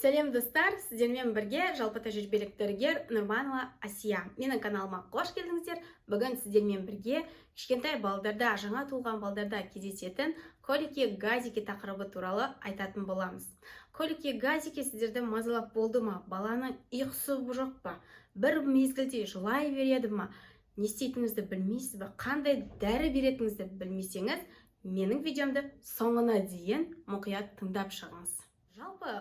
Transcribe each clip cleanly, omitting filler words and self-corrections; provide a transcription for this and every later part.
Сәлем достар, сіздермен бірге жалпы тәжірибелік дәрігер Нұрманова Асия. Менің каналыма қош келдіңіздер. Бүгін сіздермен бірге кішкентай балдарда, жаңа туылған балдарда кездесетін колики газики тақырыбы туралы айтатын боламыз. Колики газики сіздерді мазалап болды ма? Баланың ұйқысы жоқ па? Бір мезгілде жылай береді ма? Не істейтініңізді білмейсіз бе? Қандай дәрі беретініңізді білмесеңіз, менің видеомды соңына дейін мұқият тыңдап шығыңыз. Жалпы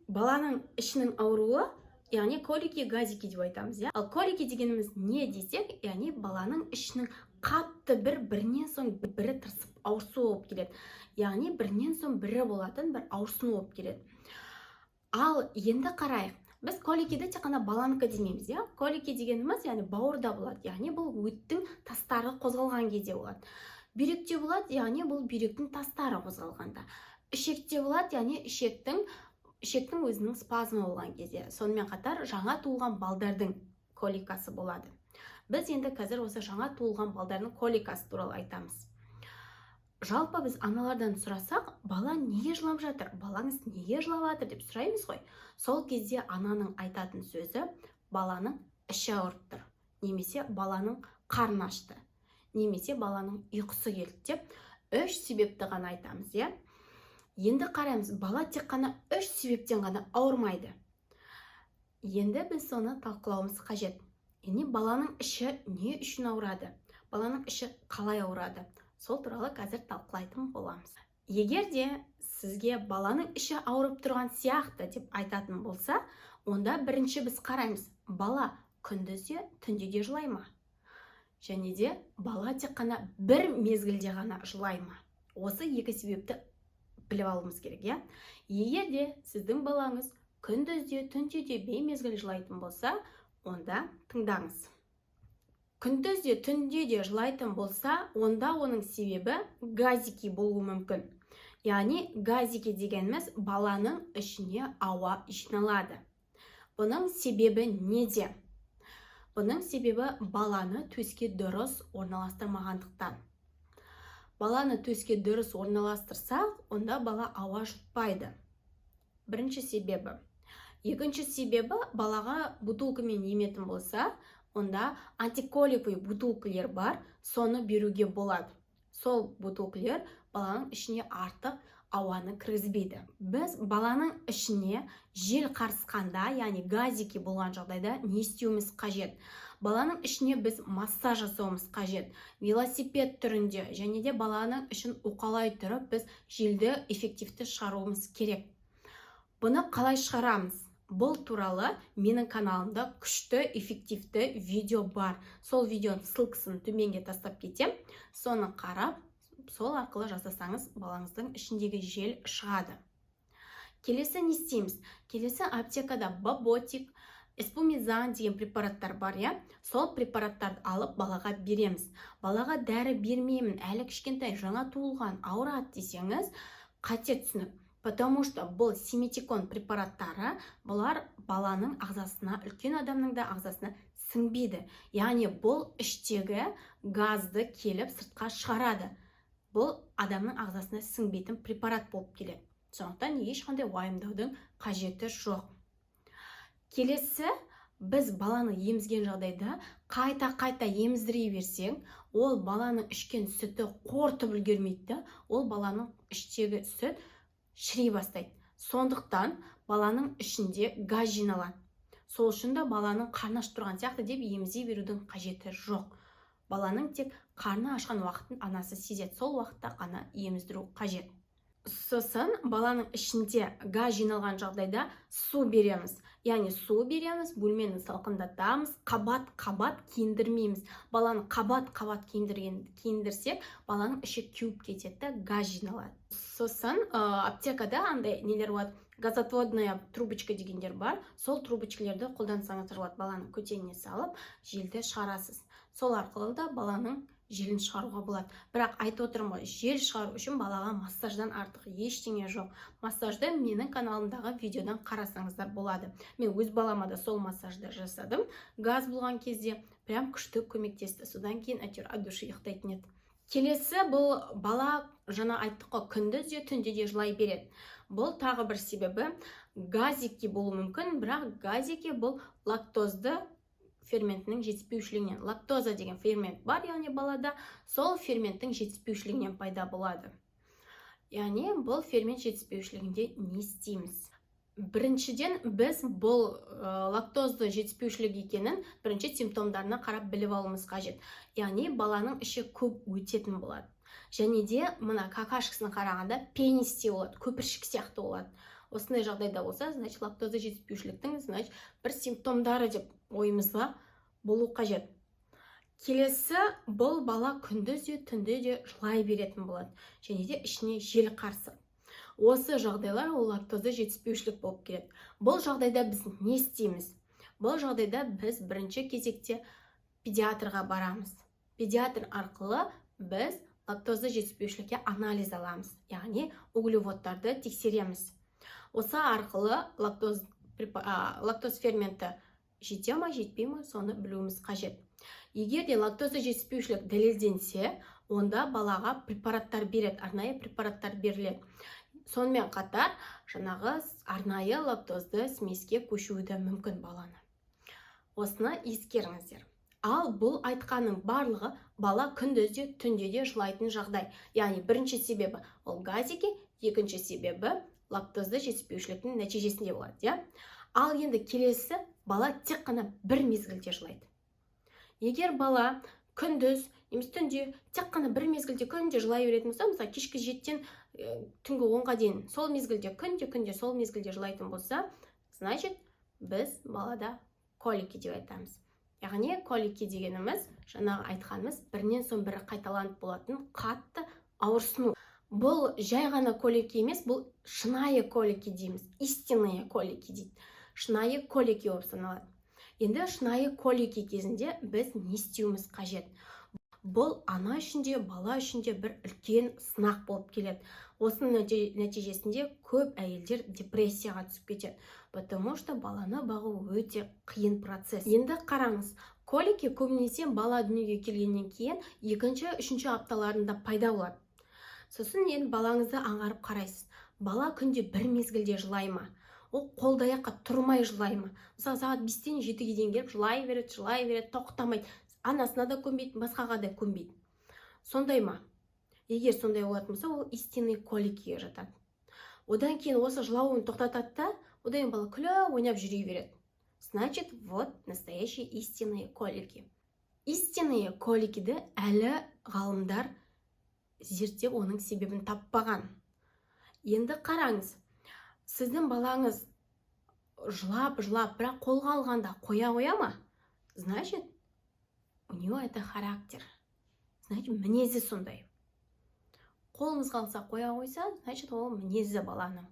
баланың ішінің ауруы, яғни колики газики деп айтамыз. Ал колики дегеніміз не десек, яғни баланың ішінің қатты бірінен соң бірі тырысып ауырсу болып келеді. Яғни бірінен соң бірі болатын бір ауырсыну болып келеді. Ал енді қарайық. Біз коликиді тек қана баланыкі демейміз. Колики дегеніміз яғни бауырда болады. Яғни бұл өттің тастары қозғалған кезде болады. Бүйректе болады, яғни бұл бүйректің тастары қозғалғанда. Ішекте болады, яғни ішектің өзінің спазмы болған кезде. Сонымен қатар жаңа туылған балдардың коликасы болады. Біз енді қазір осы жаңа туылған балдардың коликасы туралы айтамыз. Жалпы біз аналардан сұрасақ, бала неге жылап жатыр? Балаңыз неге жылап жатыр деп сұраймыз ғой. Сол кезде ананың айтатын сөзі баланың іші ауырып тұр, немесе баланың қарны ашты, немесе баланың ұйқысы келді деп 3 себепті ғана айтамыз. Енді қараймыз, бала тек қана 3 себептен ғана ауырмайды. Енді біз соны талқылауымыз қажет. Баланың іші не үшін ауырады? Баланың іші қалай ауырады? Сол туралы қазір талқылайтын боламыз. Егер де сізге баланың іші ауырып тұрған сияқты деп айтатын болса, онда бірінші біз қараймыз, бала күндізде, түнде де жылай ма? Және де бала тек қана бір мезгілде ғана жылай ма? Осы 2 себепті біліп алуымыз керек. Егер де сіздің балаңыз күндізде, түнде де беймезгіл жылайтын болса, онда тыңдаңыз. Күндізде, түнде де жылайтын болса, онда оның себебі газики болуы мүмкін. Яғни газики дегеніміз баланың ішіне ауа жиналады. Бұның себебі неде? Бұның себебі баланы төске дұрыс орналастырмағандықтан. Баланы төске дұрыс орналастырсақ, онда бала ауа жұтпайды. Бірінші себебі. Екінші себебі, балаға бутылкамен еметін болса, онда антиколиковый бутылкалар бар, соны беруге болады. Сол бутылкалар баланың ішіне артық ауаны кіргізбейді. Біз баланың ішіне жел қарысқанда, яғни газики болған жағдайда не істеуіміз қажет? Баланың ішіне біз массаж жасауымыз қажет. Велосипед түрінде, және де баланың ішін уқалай тұрып, біз желді эффективті шығаруымыз керек. Бұны қалай шығарамыз? Бұл туралы менің каналымда күшті, эффективті видео бар. Сол видеоның ссылкасын төменге тастап кетем. Соны қарап, сол арқылы жасасаңыз, балаңыздың ішіндегі жел шығады. Келесі не істейміз? Келесі аптекада Баботик, эспумизан деген препараттар бар. Сол препараттарды алып балаға береміз. Балаға дәрі бермеймін, әлі кішкентай жаңа туылған ауырады десеңіз, қате түсінік. Потому что бұл симетикон препараттары, бұлар баланың ағзасына, үлкен адамның да ағзасына сіңбейді. Яғни бұл іштегі газды келіп сыртқа шығарады. Бұл адамның ағзасына сіңбейтін препарат болып келеді. Сондықтан ешқандай уайымдаудың қажеті жоқ. Келесі, біз баланы емізген жағдайда қайта еміздіре берсең, ол баланың ішкен сүті қорытып үлгермейді, ол баланың іштегі сүт шірей бастайды. Сондықтан баланың ішінде газ жиналады. Сол үшін де баланың қарны ашып тұрған сияқты деп емізе берудің қажеті жоқ. Баланың тек қарны ашқан уақытын анасы сезеді. Сол уақытта ғана еміздіру қажет. Сосын баланың ішінде газ жиналған жағдайда су береміз. Яғни су береміз, бөлмені салқындатамыз, қабат киіндірмейміз. Баланы қабат киіндірсек, баланың іші кеуіп кетеді, газ жиналады. Сосын аптекада андай нелер болады, газотводная трубочка дегендер бар. Сол трубочкалерді қолдансаңыз болады, баланың көтеніне салып, желді шығарасыз. Сол арқылы да баланың желін шығаруға болады. Бірақ айтып отырмын ғой, жел шығару үшін балаға массаждан артық ештеңе жоқ. Массажды менің каналымдағы видеодан қарасаңыздар болады. Мен өз балама да сол массажды жасадым. Газ болған кезде прям күшті көмектесті. Содан кейін әйтеуір от души ұйықтайтын еді. Келесі, бұл бала жаңа айттық қой, күндіз де түнде де жылай береді. бұл тағы бір себебі газики болуы мүмкін, бірақ газики бұл лактозды ферментінің жетіспеушілігінен. Лактоза деген фермент бар, яғни балада, сол ферменттің жетіспеушілігінен пайда болады. Яғни бұл фермент жетіспеушілігінде не істейміз? Біріншіден біз бұл лактозды жетіспеушілік екенін бірінші симптомдарына қарап біліп алуымыз қажет. Яғни баланың іші көп өтетін болады. Және де мына какашкасына қарағанда пенисте болады, көпіршік сияқты болады. Осындай жағдайда болса, значит, лактоза жетіспеушіліктің, значит, бір симптомдары деп ойымызға болу қажет. Келесі, бұл бала күндіз де түнде де жылай беретін болады. Және де ішіне жел қарсы. Осы жағдайлар ол лактоза жетіспеушілік болып келеді. Бұл жағдайда біз не істейміз? Бұл жағдайда біз бірінші кезекте педиатрға барамыз. Педиатр арқылы біз лактоза жетіспеушілікке анализ аламыз. Яғни углеводтарды тексереміз. Осы арқылы лактоз ферменті жете ма, жетпей ма, соны білуіміз қажет. Егер де лактоза жетіспеушілік дәлелденсе, онда балаға препараттар береді, арнайы препараттар беріледі. Сонымен қатар, жаңағы арнайы лактозды смеске көшуі де мүмкін баланы. Осыны ескеріңіздер. Ал бұл айтқаның барлығы бала күндізде, түнде де жылайтын жағдай. Яғни бірінші себебі ол газики, екінші себебі лактозды жетіспеушіліктің нәтижесінде болады. Ал енді келесі, бала тек қана бір мезгілде жылайды. Егер бала күндіз, немесе түнде тек қана бір мезгілде күнде жылай беретін болса, мысалы кешкі 7-тен түнгі 10-ға дейін сол мезгілде күнде сол мезгілде жылайтын болса, значит, біз балада колики деп айтамыз. Яғни колики дегеніміз, жаңағы айтқанымыз, бірінен соң бірі қайталанып болатын қатты ауырсыну. Бұл жай ғана колики емес, бұл шынайы колики дейміз. Истинные колики дейді. Шынайы колики болып саналады. Енді шынайы колики кезінде біз не істеуіміз қажет? Бұл ана үшінде, бала үшінде бір үлкен сынақ болып келеді. Осының нәтижесінде көп әйелдер депрессияға түсіп кетеді. Потому что баланы бағу өте қиын процесс. Енді қараңыз, колики көбінесе бала дүниеге келгеннен кейін екінші-үшінші апталарында пайда болады. Сосын енді балаңызды аңғарып қарайсыз. Бала күнде бір мезгілде жылай ма? Ол қолдаяққа тұрмай жылай ма? Мысалы, сағат 5-тен 7-ге дейін келіп жылай береді, тоқтамайды. Анасына да көнбейді, басқаға да көнбейді. Сондай ма? Егер сондай болатын болса, ол истинный коликиге жатады. Одан кейін осы жылауын тоқтатады да, одан кейін бала күліп ойнап жүре береді. Значит, вот настоящие истинные колики. Истинные коликиді әлі ғалымдар зерттеп оның себебін таппаған. Енді қараңыз, сіздің балаңыз жылап, бірақ қолға алғанда қоя ма? Значит, у него это характер. Значит, мінезі сондай. Қолыңызға алса қоя қойса, значит, ол мінезі баланың.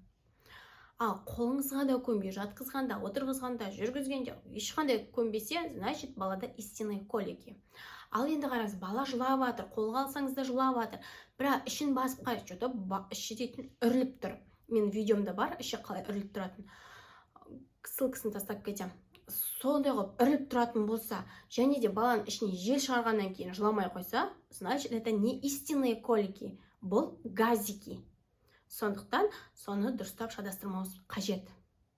Ал қолыңызға да көнбей, жатқызғанда, отырғызғанда, жүргізгенде, ешқандай көнбесе, значит, балада истинный колики. Ал енді қараңыз, бала жылап жатыр, қолға алсаңыз да жылап жатыр. Бірақ ішін басып қарайды, іші дейтін үріліп тұр. Мен видеомда бар, іші қалай үріліп тұратын. Ссылкасын тастап кетем. Сондай қылып үріліп тұратын болса, және де баланың ішіне жел шығарғаннан кейін жыламай қойса, значит, это не истинные колики, бұл газики. Сондықтан соны дұрыстап шатастырмауымыз қажет.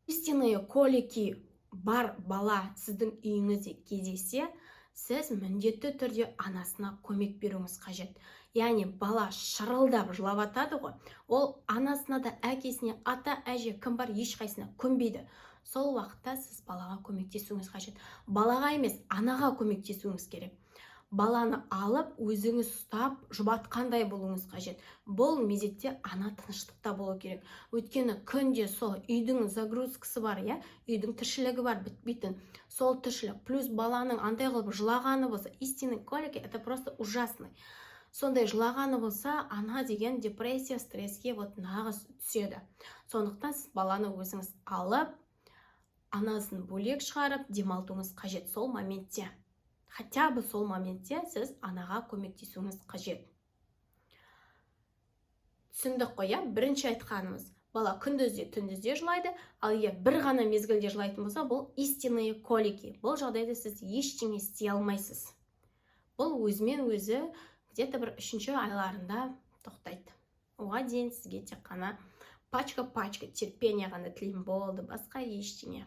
Истинные колики бар бала сіздің үйіңізде кездессе, сіз міндетті түрде анасына көмек беруіңіз қажет. Яғни бала шырылдап жылап жатады ғой, ол анасына да, әкесіне, ата, әже кім бар ешқайсына көнбейді. Сол уақытта сіз балаға көмектесуіңіз қажет. Балаға емес, анаға көмектесуіңіз керек. Баланы алып, өзіңіз ұстап, жұбатқандай болуыңыз қажет. Бұл мезетте ана тыныштықта болу керек. Өйткені күнде сол үйдің загрузкасы бар, үйдің тіршілігі бар, бітпейтін. Сол тіршілік, плюс баланың андай қылып жылағаны болса, истинный колики, это просто ужасный. Сондай жылағаны болса, ана деген депрессия, стресске нағыз түседі. Сондықтан сіз баланы өзіңіз алып, анасын бөлек шығарып, демалтуыңыз қажет сол моментте. Хотя бы сол моментте сіз анаға көмектесуіңіз қажет. Түсіндік қой, бірінші айтқанымыз, бала күндізде, түндізде жылайды, ал егер бір ғана мезгілде жылайтын болса, бұл истинные колики. Бұл жағдайда сіз ештеңе істей алмайсыз. Бұл өзімен өзі где-то бір 3-ші айларында тоқтайды. Оған дейін сізге тек қана пачка терпение ғана тілеймін, болды, басқа ештеңе.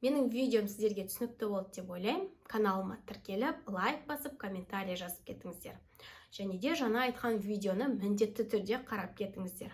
Менің видеом сіздерге түсінікті болды деп ойлаймын. Каналыма тіркеліп, лайк басып, комментарий жазып кетіңіздер. Және де жаңа айтқан видеоны міндетті түрде қарап кетіңіздер.